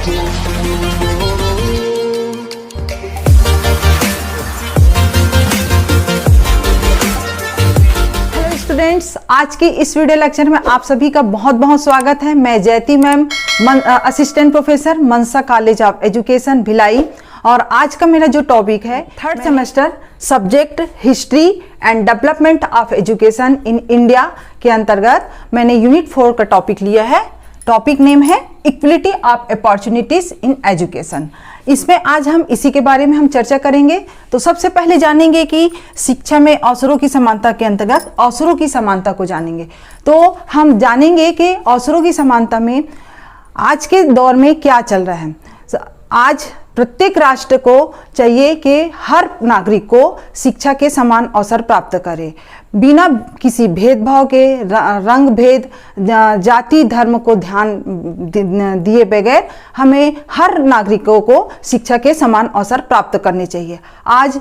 Students, आज की इस वीडियो लेक्चर में आप सभी का बहुत बहुत स्वागत है। मैं जयती ma'am, assistant professor Mansa college of education Bhilai, और आज का मेरा जो टॉपिक है third semester subject history and development of education in India के अंतर्गत मैंने यूनिट 4 का टॉपिक लिया है। टॉपिक नेम है equality of opportunities in education. इसमें आज हम इसी के बारे में हम चर्चा करेंगे। तो सबसे पहले जानेंगे कि शिक्षा में अवसरों की समानता के अंतर्गत अवसरों की समानता को जानेंगे। तो हम जानेंगे कि अवसरों की समानता में आज के दौर में क्या चल रहा है। आज प्रत्येक राष्ट्र को चाहिए कि हर नागरिक को शिक्षा के समान अवसर प्राप्त करे, बिना किसी भेदभाव के, रंग भेद, जाति धर्म को ध्यान दिए बगैर हमें हर नागरिकों को शिक्षा के समान अवसर प्राप्त करने चाहिए। आज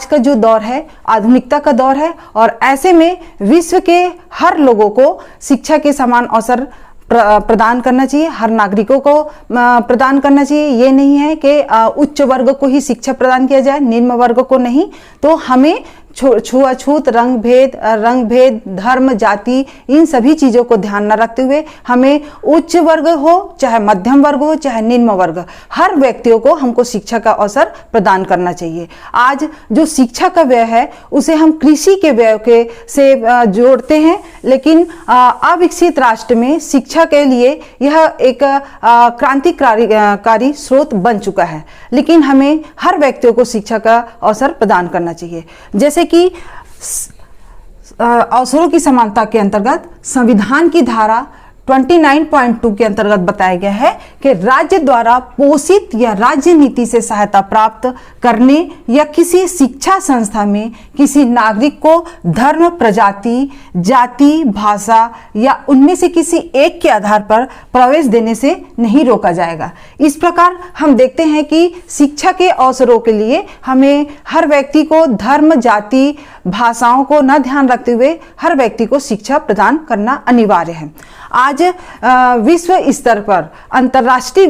का जो दौर है आधुनिकता का दौर है, और ऐसे में विश्व के हर लोगों को शिक्षा के समान अवसर प्रदान करना चाहिए, हर नागरिकों को प्रदान करना चाहिए। ये नहीं है कि उच्च वर्ग को ही शिक्षा प्रदान किया जाए, निम्न वर्ग को नहीं। तो हमें छुआछूत, रंग भेद, धर्म, जाति, इन सभी चीज़ों को ध्यान न रखते हुए हमें उच्च वर्ग हो चाहे मध्यम वर्ग हो चाहे निम्न वर्ग, हर व्यक्तियों को हमको शिक्षा का अवसर प्रदान करना चाहिए। आज जो शिक्षा का व्यय है उसे हम कृषि के व्यय से जोड़ते हैं, लेकिन अविकसित राष्ट्र में शिक्षा के लिए यह एक क्रांतिकारी स्रोत बन चुका है। लेकिन हमें हर व्यक्तियों को शिक्षा का अवसर प्रदान करना चाहिए। जैसे कि अवसरों की समानता के अंतर्गत संविधान की धारा 29.2 के अंतर्गत बताया गया है कि राज्य द्वारा पोषित या राज्य नीति से सहायता प्राप्त करने या किसी शिक्षा संस्था में किसी नागरिक को धर्म, प्रजाति, जाति, भाषा या उनमें से किसी एक के आधार पर प्रवेश देने से नहीं रोका जाएगा। इस प्रकार हम देखते हैं कि शिक्षा के अवसरों के लिए हमें हर व्यक्ति को धर्म, जाति, भाषाओं को न ध्यान रखते हुए हर व्यक्ति को शिक्षा प्रदान करना अनिवार्य है। आज विश्व स्तर पर अंतर्राष्ट्रीय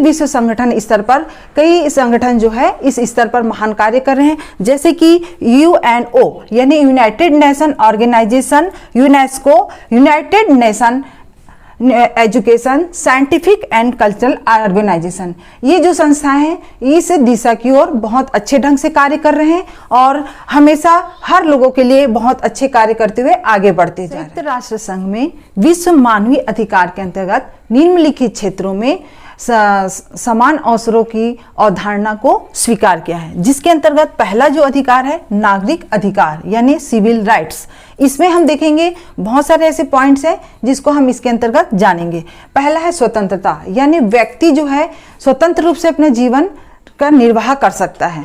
विश्व संगठन स्तर पर कई संगठन जो है इस स्तर पर महान कार्य कर रहे हैं, जैसे कि यूएनओ यानी United Nation Organization, UNESCO, United Nation Education, Scientific and Cultural Organization. ये जो संस्थाएं हैं इस दिशा की ओर बहुत अच्छे ढंग से कार्य कर रहे हैं और हमेशा हर लोगों के लिए बहुत अच्छे कार्य करते हुए आगे बढ़ते जा रहे हैं। संयुक्त राष्ट्र संघ में विश्व मानवीय अधिकार के अंतर्गत निम्नलिखित क्षेत्रों में समान अवसरों की अवधारणा को स्वीकार किया है, जिसके अंतर्गत पहला जो अधिकार है नागरिक अधिकार यानी सिविल राइट्स। इसमें हम देखेंगे बहुत सारे ऐसे पॉइंट्स हैं जिसको हम इसके अंतर्गत जानेंगे। पहला है स्वतंत्रता, यानी व्यक्ति जो है स्वतंत्र रूप से अपने जीवन का निर्वाह कर सकता है।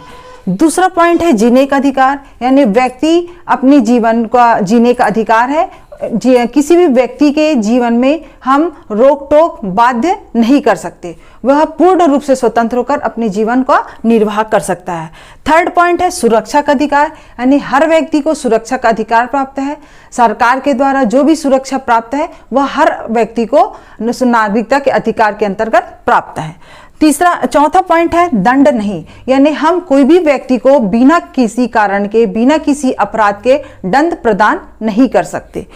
दूसरा पॉइंट है जीने का अधिकार, यानी व्यक्ति अपने जीवन का जीने का अधिकार है। किसी भी व्यक्ति के जीवन में हम रोक टोक बाध्य नहीं कर सकते, वह पूर्ण रूप से स्वतंत्र होकर अपने जीवन का निर्वाह कर सकता है। थर्ड पॉइंट है सुरक्षा का अधिकार, यानी हर व्यक्ति को सुरक्षा का अधिकार प्राप्त है। सरकार के द्वारा जो भी सुरक्षा प्राप्त है वह हर व्यक्ति को नागरिकता के अधिकार के अंतर्गत प्राप्त है। चौथा पॉइंट है दंड नहीं, यानी हम कोई भी व्यक्ति को बिना किसी कारण के, बिना किसी अपराध के दंड प्रदान नहीं कर सकते।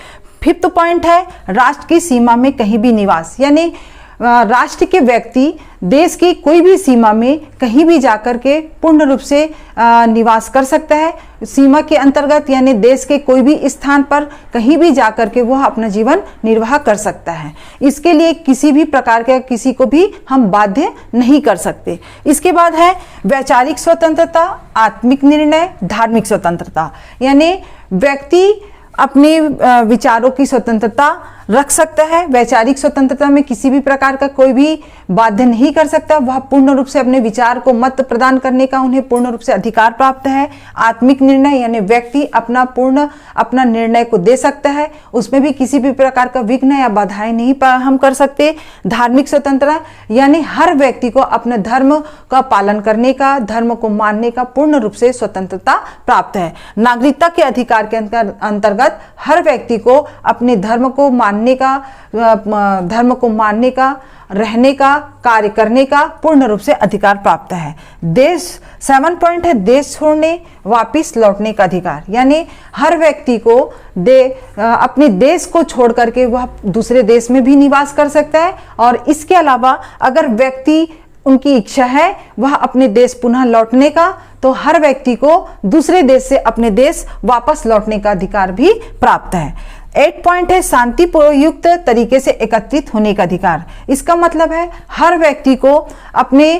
फिफ्थ पॉइंट है राष्ट्र की सीमा में कहीं भी निवास, यानी राष्ट्र के व्यक्ति देश की कोई भी सीमा में कहीं भी जाकर के पूर्ण रूप से निवास कर सकता है। सीमा के अंतर्गत यानी देश के कोई भी स्थान पर कहीं भी जाकर के वह अपना जीवन निर्वाह कर सकता है। इसके लिए किसी भी प्रकार के किसी को भी हम बाध्य नहीं कर सकते। इसके बाद है वैचारिक स्वतंत्रता, आत्मिक निर्णय, धार्मिक स्वतंत्रता, यानी व्यक्ति अपने विचारों की स्वतंत्रता रख सकता है। वैचारिक स्वतंत्रता में किसी भी प्रकार का कोई भी बाध्य नहीं कर सकता, वह पूर्ण रूप से अपने विचार को मत प्रदान करने का उन्हें पूर्ण रूप से अधिकार प्राप्त है। आत्मिक निर्णय यानी व्यक्ति अपना निर्णय को दे सकता है, उसमें भी किसी भी प्रकार का विघ्न या बाधाएं नहीं हम कर सकते। धार्मिक स्वतंत्रता यानी हर व्यक्ति को अपने धर्म का पालन करने का, धर्म को मानने का पूर्ण रूप से स्वतंत्रता प्राप्त है। नागरिकता के अधिकार के अंतर्गत हर व्यक्ति को अपने धर्म को मानने मानने का, धर्म को मानने का, रहने का, कार्य करने का पूर्ण रूप से अधिकार प्राप्त है। देश 7 पॉइंट है देश छोड़ने वापिस लौटने का अधिकार, यानी हर व्यक्ति को अपने देश को छोड़ करके वह दूसरे देश में भी निवास कर सकता है, और इसके अलावा अगर व्यक्ति उनकी इच्छा है वह अपने देश पुनः लौटने का, तो हर व्यक्ति को दूसरे देश से अपने देश वापस लौटने का अधिकार भी प्राप्त है। 8 पॉइंट है शांतियुक्त तरीके से एकत्रित होने का अधिकार। इसका मतलब है हर व्यक्ति को अपने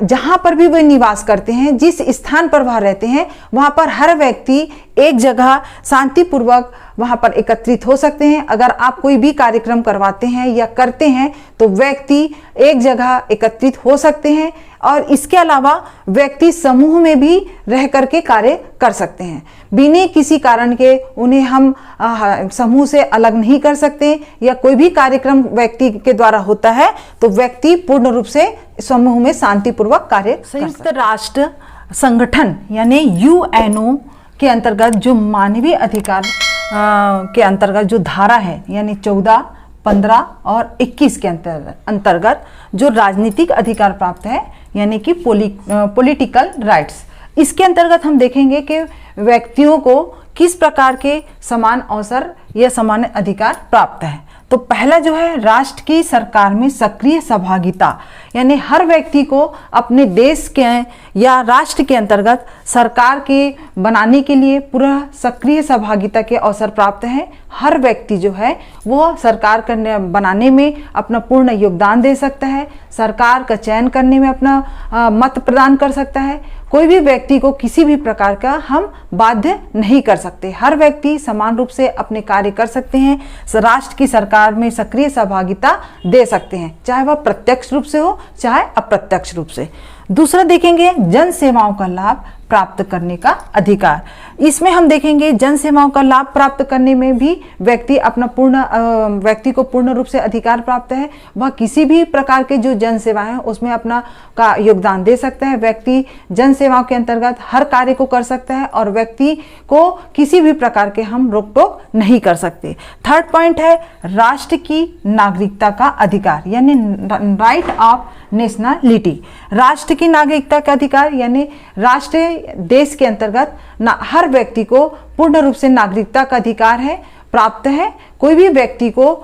जहां पर भी वे निवास करते हैं, जिस स्थान पर वह रहते हैं, वहां पर हर व्यक्ति एक जगह शांतिपूर्वक वहां पर एकत्रित हो सकते हैं। अगर आप कोई भी कार्यक्रम करवाते हैं या करते हैं तो व्यक्ति एक जगह एकत्रित हो सकते हैं, और इसके अलावा व्यक्ति समूह में भी रह करके कार्य कर सकते हैं। बिना किसी कारण के उन्हें हम समूह से अलग नहीं कर सकते, या कोई भी कार्यक्रम व्यक्ति के द्वारा होता है तो व्यक्ति पूर्ण रूप से समूह में शांतिपूर्वक कार्य। संयुक्त राष्ट्र संगठन यानी यूएनओ के अंतर्गत जो मानवीय अधिकार के अंतर्गत जो धारा है, यानी 14, 15 और 21 के अंतर्गत जो राजनीतिक अधिकार प्राप्त है, यानी कि पॉलिटिकल राइट्स, इसके अंतर्गत हम देखेंगे कि व्यक्तियों को किस प्रकार के समान अवसर या समान अधिकार प्राप्त है। तो पहला जो है राष्ट्र की सरकार में सक्रिय सहभागिता, यानी हर व्यक्ति को अपने देश के या राष्ट्र के अंतर्गत सरकार के बनाने के लिए पूरा सक्रिय सहभागिता के अवसर प्राप्त है। हर व्यक्ति जो है वो सरकार बनाने में अपना पूर्ण योगदान दे सकता है, सरकार का चयन करने में अपना मत प्रदान कर सकता है। कोई भी व्यक्ति को किसी भी प्रकार का हम बाध्य नहीं कर सकते। हर व्यक्ति समान रूप से अपने कार्य कर सकते हैं, राष्ट्र की सरकार में सक्रिय सहभागिता दे सकते हैं, चाहे वह प्रत्यक्ष रूप से हो चाहे अप्रत्यक्ष रूप से। दूसरा देखेंगे जन सेवाओं का लाभ प्राप्त करने का अधिकार। इसमें हम देखेंगे जन सेवाओं का लाभ प्राप्त करने में भी व्यक्ति को पूर्ण रूप से अधिकार प्राप्त है। वह किसी भी प्रकार के जो जन सेवाएं हैं उसमें अपना का योगदान दे सकता है। व्यक्ति जन सेवाओं के अंतर्गत हर कार्य को कर सकता है, और व्यक्ति को किसी भी प्रकार के हम रोक टोक नहीं कर सकते। 3rd पॉइंट है राष्ट्र की नागरिकता का अधिकार, यानी राइट ऑफ नेशनलिटी। राष्ट्र की नागरिकता का अधिकार यानी राष्ट्र देश के अंतर्गत हर व्यक्ति को पूर्ण रूप से नागरिकता का अधिकार है, प्राप्त है। कोई भी व्यक्ति को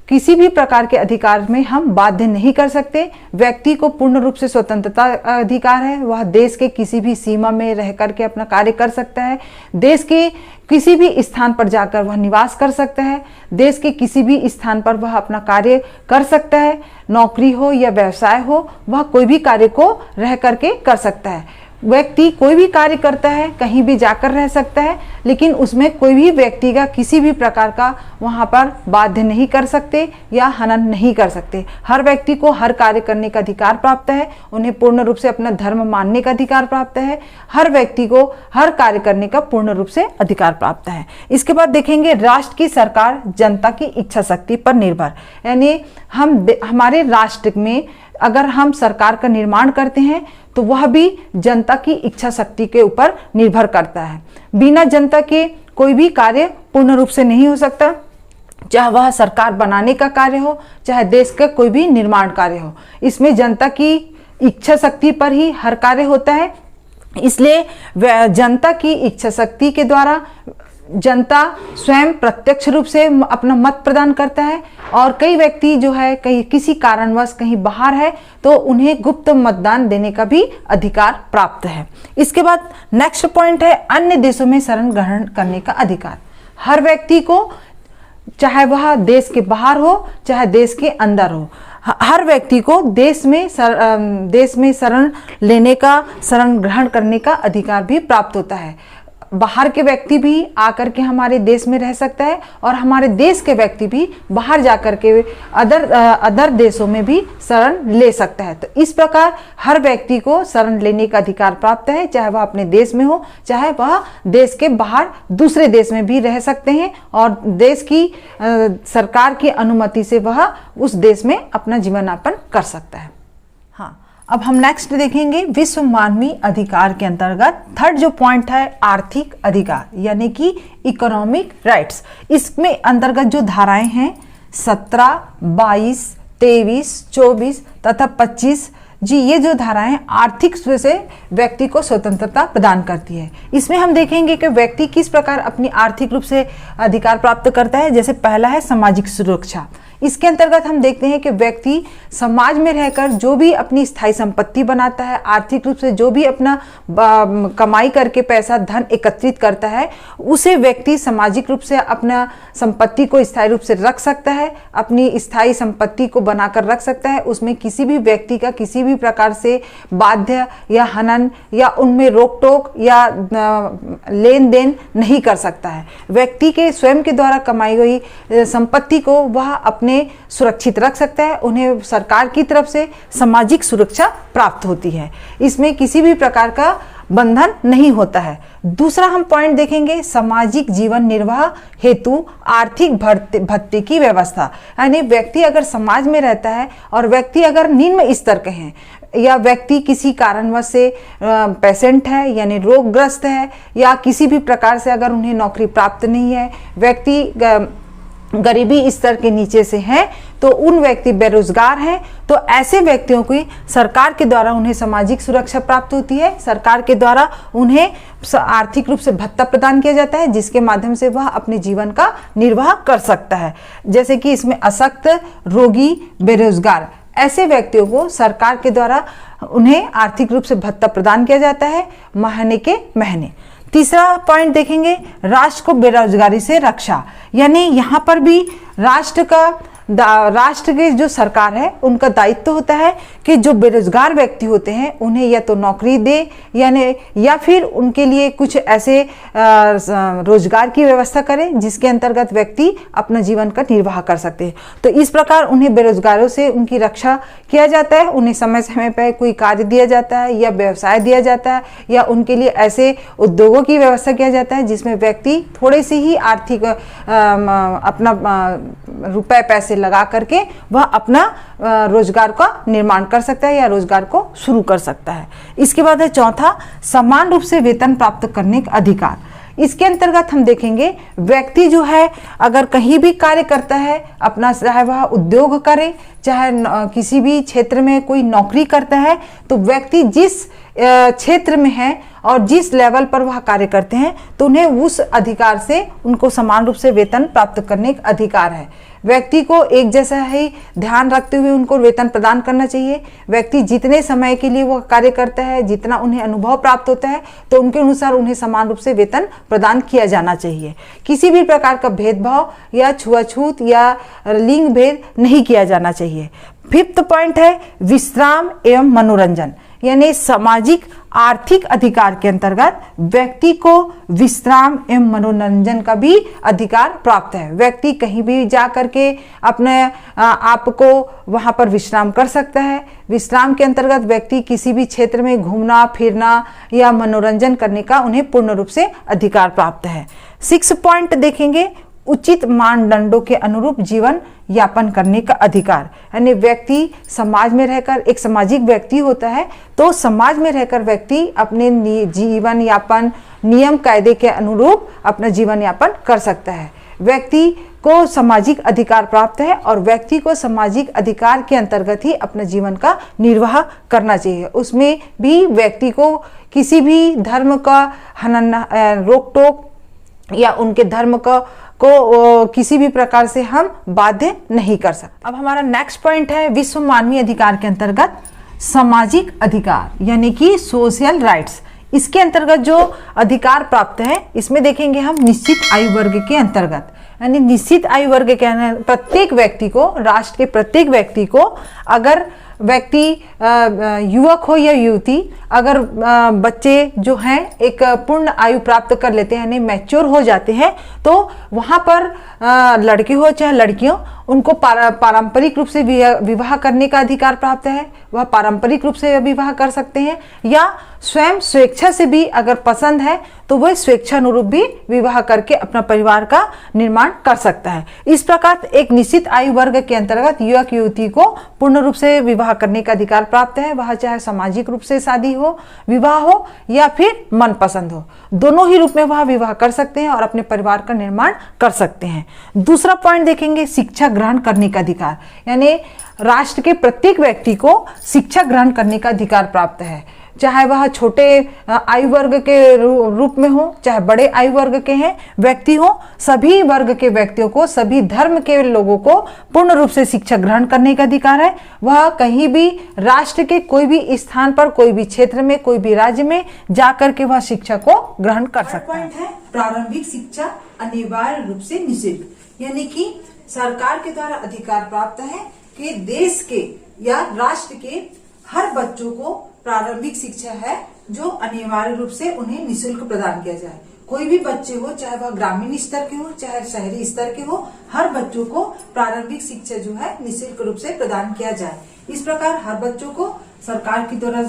किसी भी प्रकार के अधिकार में हम बाध्य नहीं कर सकते। व्यक्ति को पूर्ण रूप से स्वतंत्रता अधिकार है, वह देश के किसी भी सीमा में रह करके अपना कार्य कर सकता है। देश के किसी भी स्थान पर जाकर वह निवास कर सकता है। देश के किसी भी स्थान पर वह अपना कार्य कर सकता है, नौकरी हो या व्यवसाय हो, वह कोई भी कार्य को रह करके कर सकता है। व्यक्ति कोई भी कार्य करता है, कहीं भी जाकर रह सकता है, लेकिन उसमें कोई भी व्यक्ति का किसी भी प्रकार का वहां पर बाध्य नहीं कर सकते या हनन नहीं कर सकते। हर व्यक्ति को हर कार्य करने का अधिकार प्राप्त है, उन्हें पूर्ण रूप से अपना धर्म मानने का अधिकार प्राप्त है। हर व्यक्ति को हर कार्य करने का पूर्ण रूप से अधिकार प्राप्त है। इसके बाद देखेंगे राष्ट्र की सरकार जनता की इच्छा शक्ति पर निर्भर, यानी हमारे राष्ट्र में अगर हम सरकार का निर्माण करते हैं तो वह भी जनता की इच्छा शक्ति के ऊपर निर्भर करता है। बिना जनता के कोई भी कार्य पूर्ण रूप से नहीं हो सकता, चाहे वह सरकार बनाने का कार्य हो चाहे देश का कोई भी निर्माण कार्य हो। इसमें जनता की इच्छा शक्ति पर ही हर कार्य होता है। इसलिए जनता की इच्छा शक्ति के द्वारा जनता स्वयं प्रत्यक्ष रूप से अपना मत प्रदान करता है, और कई व्यक्ति जो है कहीं किसी कारणवश कहीं बाहर है तो उन्हें गुप्त मतदान देने का भी अधिकार प्राप्त है। इसके बाद नेक्स्ट पॉइंट है अन्य देशों में शरण ग्रहण करने का अधिकार। हर व्यक्ति को, चाहे वह देश के बाहर हो चाहे देश के अंदर हो, हर व्यक्ति को देश में शरण लेने का, शरण ग्रहण करने का अधिकार भी प्राप्त होता है। बाहर के व्यक्ति भी आकर के हमारे देश में रह सकता है, और हमारे देश के व्यक्ति भी बाहर जाकर के अदर देशों में भी शरण ले सकता है। तो इस प्रकार हर व्यक्ति को शरण लेने का अधिकार प्राप्त है, चाहे वह अपने देश में हो चाहे वह देश के बाहर दूसरे देश में भी रह सकते हैं, और देश की सरकार की अनुमति से वह उस देश में अपना जीवन यापन कर सकता है। हाँ, अब हम नेक्स्ट देखेंगे विश्व मानवीय अधिकार के अंतर्गत 3rd जो पॉइंट है आर्थिक अधिकार, यानी कि इकोनॉमिक राइट्स। इसमें अंतर्गत जो धाराएं हैं 17, 22, 23, 24 तथा 25 जी, ये जो धाराएं आर्थिक रूप से व्यक्ति को स्वतंत्रता प्रदान करती है। इसमें हम देखेंगे कि व्यक्ति किस प्रकार अपनी आर्थिक रूप से अधिकार प्राप्त करता है। जैसे पहला है सामाजिक सुरक्षा। इसके अंतर्गत हम देखते हैं कि व्यक्ति समाज में रहकर जो भी अपनी स्थायी संपत्ति बनाता है, आर्थिक रूप से जो भी अपना कमाई करके पैसा धन एकत्रित करता है, उसे व्यक्ति सामाजिक रूप से अपना संपत्ति को स्थायी रूप से रख सकता है, अपनी स्थायी संपत्ति को बनाकर रख सकता है। उसमें किसी भी व्यक्ति का किसी भी प्रकार से बाध्य या हनन या उनमें रोक टोक या लेन देन नहीं कर सकता है। व्यक्ति के स्वयं के द्वारा कमाई हुई संपत्ति को वह अपने सुरक्षित रख सकता है। उन्हें सरकार की तरफ से सामाजिक सुरक्षा प्राप्त होती है। इसमें किसी भी प्रकार का बंधन नहीं होता है। दूसरा हम पॉइंट देखेंगे, सामाजिक जीवन निर्वाह हेतु आर्थिक भत्ते की व्यवस्था। यानी व्यक्ति अगर समाज में रहता है और व्यक्ति अगर निम्न स्तर के हैं या व्यक्ति किसी कारणवश से पेशेंट है यानी रोगग्रस्त है या किसी भी प्रकार से अगर उन्हें नौकरी प्राप्त नहीं है, व्यक्ति गरीबी स्तर के नीचे से हैं, तो उन व्यक्ति बेरोजगार हैं, तो ऐसे व्यक्तियों की सरकार के द्वारा उन्हें सामाजिक सुरक्षा प्राप्त होती है। सरकार के द्वारा उन्हें आर्थिक रूप से भत्ता प्रदान किया जाता है, जिसके माध्यम से वह अपने जीवन का निर्वाह कर सकता है। जैसे कि इसमें अशक्त, रोगी, बेरोजगार ऐसे व्यक्तियों को सरकार के द्वारा उन्हें आर्थिक रूप से भत्ता प्रदान किया जाता है महीने के महीने। तीसरा पॉइंट देखेंगे, राष्ट्र को बेरोजगारी से रक्षा। यानी यहाँ पर भी राष्ट्र के जो सरकार है उनका दायित्व होता है कि जो बेरोजगार व्यक्ति होते हैं उन्हें या तो नौकरी दे यानी या फिर उनके लिए कुछ ऐसे रोजगार की व्यवस्था करे जिसके अंतर्गत व्यक्ति अपना जीवन का निर्वाह कर सकते हैं। तो इस प्रकार उन्हें बेरोजगारों से उनकी रक्षा किया जाता है। उन्हें समय समय पर कोई कार्य दिया जाता है या व्यवसाय दिया जाता है या उनके लिए ऐसे उद्योगों की व्यवस्था किया जाता है जिसमें व्यक्ति थोड़े से ही आर्थिक अपना रुपए पैसे लगा करके वह अपना रोजगार का निर्माण कर सकता है या रोजगार को शुरू कर सकता है। इसके बाद है चौथा, समान रूप से वेतन प्राप्त करने का अधिकार। इसके अंतर्गत हम देखेंगे व्यक्ति जो है अगर कहीं भी कार्य करता है अपना, चाहे वह उद्योग करे चाहे किसी भी क्षेत्र में कोई नौकरी करता है, तो व्यक्ति जिस क्षेत्र में है और जिस लेवल पर वह कार्य करते हैं तो उन्हें उस अधिकार से उनको समान रूप से वेतन प्राप्त करने का अधिकार है। व्यक्ति को एक जैसा ही ध्यान रखते हुए उनको वेतन प्रदान करना चाहिए। व्यक्ति जितने समय के लिए वो कार्य करता है, जितना उन्हें अनुभव प्राप्त होता है, तो उनके अनुसार उन्हें समान रूप से वेतन प्रदान किया जाना चाहिए। किसी भी प्रकार का भेदभाव या छुआछूत या लिंग भेद नहीं किया जाना चाहिए। फिफ्थ पॉइंट है विश्राम एवं मनोरंजन। यानी सामाजिक आर्थिक अधिकार के अंतर्गत व्यक्ति को विश्राम एवं मनोरंजन का भी अधिकार प्राप्त है। व्यक्ति कहीं भी जा करके अपने आप को वहां पर विश्राम कर सकता है। विश्राम के अंतर्गत व्यक्ति किसी भी क्षेत्र में घूमना फिरना या मनोरंजन करने का उन्हें पूर्ण रूप से अधिकार प्राप्त है। 6 पॉइंट देखेंगे, उचित मानदंडों के अनुरूप जीवन यापन करने का अधिकार। यानी व्यक्ति समाज में रहकर एक सामाजिक व्यक्ति होता है, तो समाज में रहकर व्यक्ति अपने जीवन यापन नियम कायदे के अनुरूप अपना जीवन यापन कर सकता है। व्यक्ति को सामाजिक अधिकार प्राप्त है और व्यक्ति को सामाजिक अधिकार के अंतर्गत ही अपने जीवन का निर्वाह करना चाहिए। उसमें भी व्यक्ति को किसी भी धर्म का हनन रोक टोक या उनके धर्म को किसी भी प्रकार से हम बाध्य नहीं कर सकते। अब हमारा नेक्स्ट पॉइंट है विश्व मानवीय अधिकार के अंतर्गत सामाजिक अधिकार यानी कि सोशल राइट्स। इसके अंतर्गत जो अधिकार प्राप्त है इसमें देखेंगे हम निश्चित आयु वर्ग के अंतर्गत। यानी निश्चित आयु वर्ग के प्रत्येक व्यक्ति को, राष्ट्र के प्रत्येक व्यक्ति को, अगर व्यक्ति युवक हो या युवती, अगर बच्चे जो हैं एक पूर्ण आयु प्राप्त कर लेते हैं यानी मैच्योर हो जाते हैं, तो वहाँ पर लड़के हो चाहे लड़कियों, उनको पारंपरिक रूप से विवाह करने का अधिकार प्राप्त है। वह पारंपरिक रूप से विवाह कर सकते हैं या स्वयं स्वेच्छा से भी अगर पसंद है तो वह स्वेच्छानुरूप भी विवाह करके अपना परिवार का निर्माण कर सकता है। इस प्रकार एक निश्चित आयु वर्ग के अंतर्गत युवक युवती को पूर्ण रूप से विवाह विवाह करने का अधिकार प्राप्त है, वह चाहे सामाजिक रूप से शादी हो, विवाह हो या फिर मनपसंद हो, दोनों ही रूप में वह विवाह कर सकते हैं और अपने परिवार का निर्माण कर सकते हैं। दूसरा पॉइंट देखेंगे शिक्षा ग्रहण करने का अधिकार, यानी राष्ट्र के प्रत्येक व्यक्ति को शिक्षा ग्रहण करने का अधिकार प्राप्त है, चाहे वह छोटे आयु वर्ग के रूप में हो, चाहे बड़े आयु वर्ग के हैं व्यक्ति हो, सभी वर्ग के व्यक्तियों को, सभी धर्म के लोगों को पूर्ण रूप से शिक्षा ग्रहण करने का अधिकार है। वह कहीं भी राष्ट्र के कोई भी स्थान पर, कोई भी क्षेत्र में, कोई भी राज्य में जाकर के वह शिक्षा को ग्रहण कर सकता है। प्रारंभिक शिक्षा अनिवार्य रूप से निःशुल्क, यानी कि सरकार के द्वारा अधिकार प्राप्त है कि देश के या राष्ट्र के हर बच्चों को प्रारंभिक शिक्षा है जो अनिवार्य रूप से उन्हें निःशुल्क प्रदान किया जाए। कोई भी बच्चे हो, चाहे वह ग्रामीण स्तर के हो, चाहे शहरी स्तर के हो, हर बच्चों को प्रारंभिक शिक्षा जो है निःशुल्क रूप से प्रदान किया जाए। इस प्रकार हर बच्चों को सरकार की द्वारा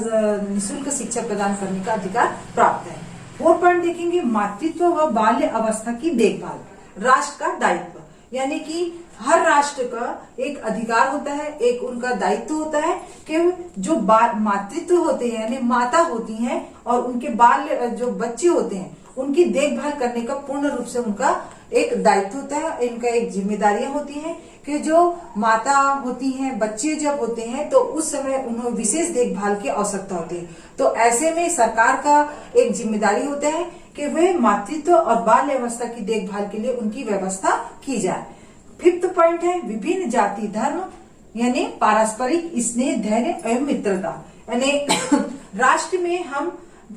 निःशुल्क शिक्षा प्रदान करने का अधिकार प्राप्त है। 4 पॉइंट देखेंगे मातृत्व व बाल्य अवस्था की देखभाल, राष्ट्र का दायित्व, यानी कि हर राष्ट्र का एक अधिकार होता है, एक उनका दायित्व होता है कि जो मातृत्व होते हैं यानी माता होती हैं और उनके बाल जो बच्चे होते हैं उनकी देखभाल करने का पूर्ण रूप से उनका एक दायित्व होता है, इनका एक जिम्मेदारियां होती हैं कि जो माता होती हैं, बच्चे जब होते हैं तो उस समय उन्हें विशेष देखभाल की आवश्यकता होती है। तो ऐसे में सरकार का एक जिम्मेदारी होता है कि वे मातृत्व और बाल्य अवस्था की देखभाल के लिए उनकी व्यवस्था की जाए। 5th पॉइंट है विभिन्न जाति धर्म यानी पारस्परिक स्नेह, धैर्य एवं मित्रता, यानी राष्ट्र में हम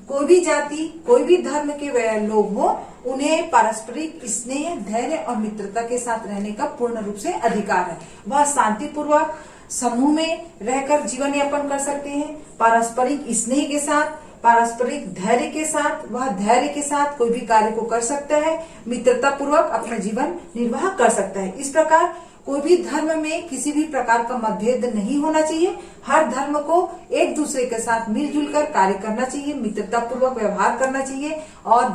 कोई भी जाति, कोई भी धर्म के लोग हो, उन्हें पारस्परिक स्नेह, धैर्य और मित्रता के साथ रहने का पूर्ण रूप से अधिकार है। वह शांतिपूर्वक समूह में रहकर जीवन यापन कर सकते हैं, पारस्परिक स्नेह के साथ, पारस्परिक धैर्य के साथ, वह धैर्य के साथ कोई भी कार्य को कर सकता है, मित्रता पूर्वक अपना जीवन निर्वाह कर सकता है। इस प्रकार कोई भी धर्म में किसी भी प्रकार का मतभेद नहीं होना चाहिए। हर धर्म को एक दूसरे के साथ मिलजुल कर कार्य करना चाहिए, मित्रता पूर्वक व्यवहार करना चाहिए और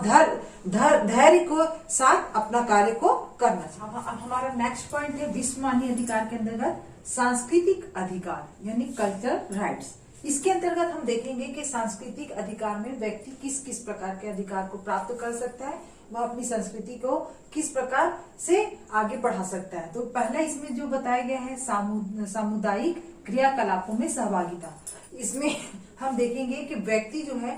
धैर्य को साथ अपना कार्य को करना चाहिए। अब हमारा नेक्स्ट पॉइंट है विश्व मान्य अधिकार के अंतर्गत सांस्कृतिक अधिकार यानी कल्चरल राइट्स। इसके अंतर्गत हम देखेंगे कि सांस्कृतिक अधिकार में व्यक्ति किस किस प्रकार के अधिकार को प्राप्त कर सकता है, वह अपनी संस्कृति को किस प्रकार से आगे बढ़ा सकता है। तो पहला इसमें जो बताया गया है सामुदायिक क्रियाकलापों में सहभागिता। इसमें हम देखेंगे कि व्यक्ति जो है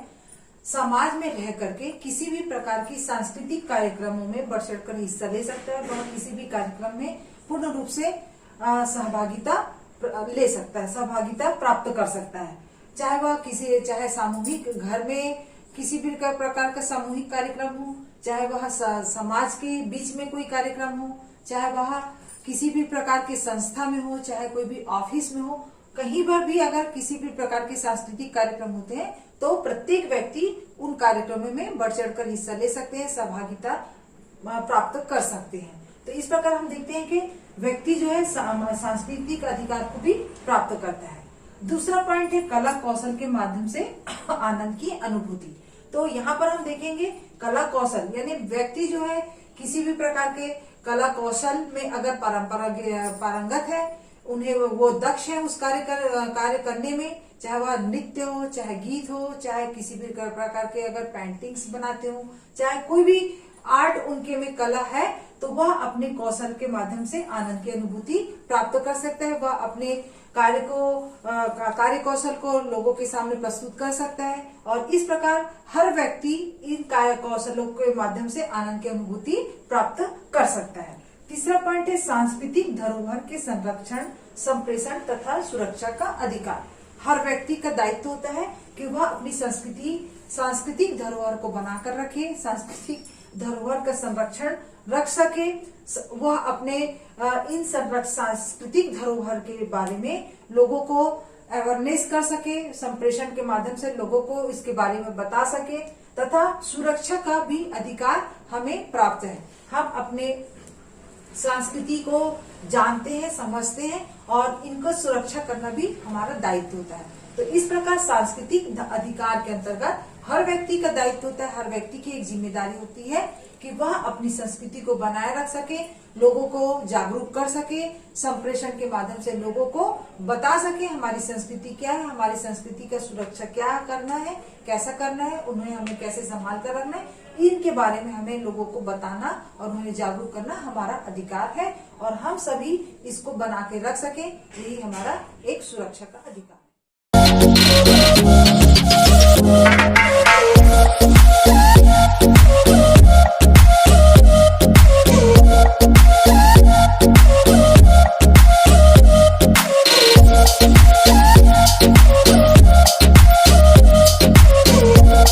समाज में रह करके किसी भी प्रकार की सांस्कृतिक कार्यक्रमों में बढ़ चढ़ कर हिस्सा ले सकता है, वह किसी भी कार्यक्रम में पूर्ण रूप से सहभागिता ले सकता है, सहभागिता प्राप्त कर सकता है। चाहे सामूहिक घर में किसी भी प्रकार का सामूहिक कार्यक्रम हो, चाहे वह समाज के बीच में कोई कार्यक्रम हो, चाहे वह किसी भी प्रकार की संस्था में हो, चाहे कोई भी ऑफिस में हो, कहीं पर भी अगर किसी भी प्रकार के सांस्कृतिक कार्यक्रम होते हैं तो प्रत्येक व्यक्ति उन कार्यक्रमों में बढ़ चढ़ कर हिस्सा ले सकते हैं, सहभागिता प्राप्त कर सकते हैं। तो इस प्रकार हम देखते हैं कि व्यक्ति जो है सांस्कृतिक अधिकार को भी प्राप्त करता है। दूसरा पॉइंट है कला कौशल के माध्यम से आनंद की अनुभूति। तो यहाँ पर हम देखेंगे कला कौशल यानी व्यक्ति जो है किसी भी प्रकार के कला कौशल में अगर पारंगत है, उन्हें वो दक्ष है उस कार्य करने में, चाहे वह नृत्य हो, चाहे गीत हो, चाहे किसी भी प्रकार के अगर पेंटिंग्स बनाते हो, चाहे कोई भी आर्ट उनके में कला है, तो वह अपने कौशल के माध्यम से आनंद की अनुभूति प्राप्त कर सकता है। वह अपने कार्य कौशल को लोगों के सामने प्रस्तुत कर सकता है और इस प्रकार हर व्यक्ति इन कार्य कौशलों के माध्यम से आनंद की अनुभूति प्राप्त कर सकता है। तीसरा पॉइंट है सांस्कृतिक धरोहर के संरक्षण, संप्रेषण तथा सुरक्षा का अधिकार। हर व्यक्ति का दायित्व होता है कि वह अपनी सांस्कृतिक धरोहर को बनाकर रखे, सांस्कृतिक धरोहर का संरक्षण रख सके, वह अपने इन सांस्कृतिक धरोहर के बारे में लोगों को अवेयरनेस कर सके, संप्रेषण के माध्यम से लोगों को इसके बारे में बता सके तथा सुरक्षा का भी अधिकार हमें प्राप्त है। हम अपने संस्कृति को जानते हैं, समझते हैं और इनको सुरक्षा करना भी हमारा दायित्व होता है। तो इस प्रकार सांस्कृतिक अधिकार के अंतर्गत हर व्यक्ति का दायित्व होता है, हर व्यक्ति की एक जिम्मेदारी होती है कि वह अपनी संस्कृति को बनाए रख सके, लोगों को जागरूक कर सके, संप्रेषण के माध्यम से लोगों को बता सके हमारी संस्कृति क्या है, हमारी संस्कृति का सुरक्षा क्या करना है, कैसा करना है, उन्हें हमें कैसे संभाल कर रखना है, इनके बारे में हमें लोगों को बताना और उन्हें जागरूक करना हमारा अधिकार है और हम सभी इसको बना के रख सके, यही हमारा एक सुरक्षा का अधिकार है।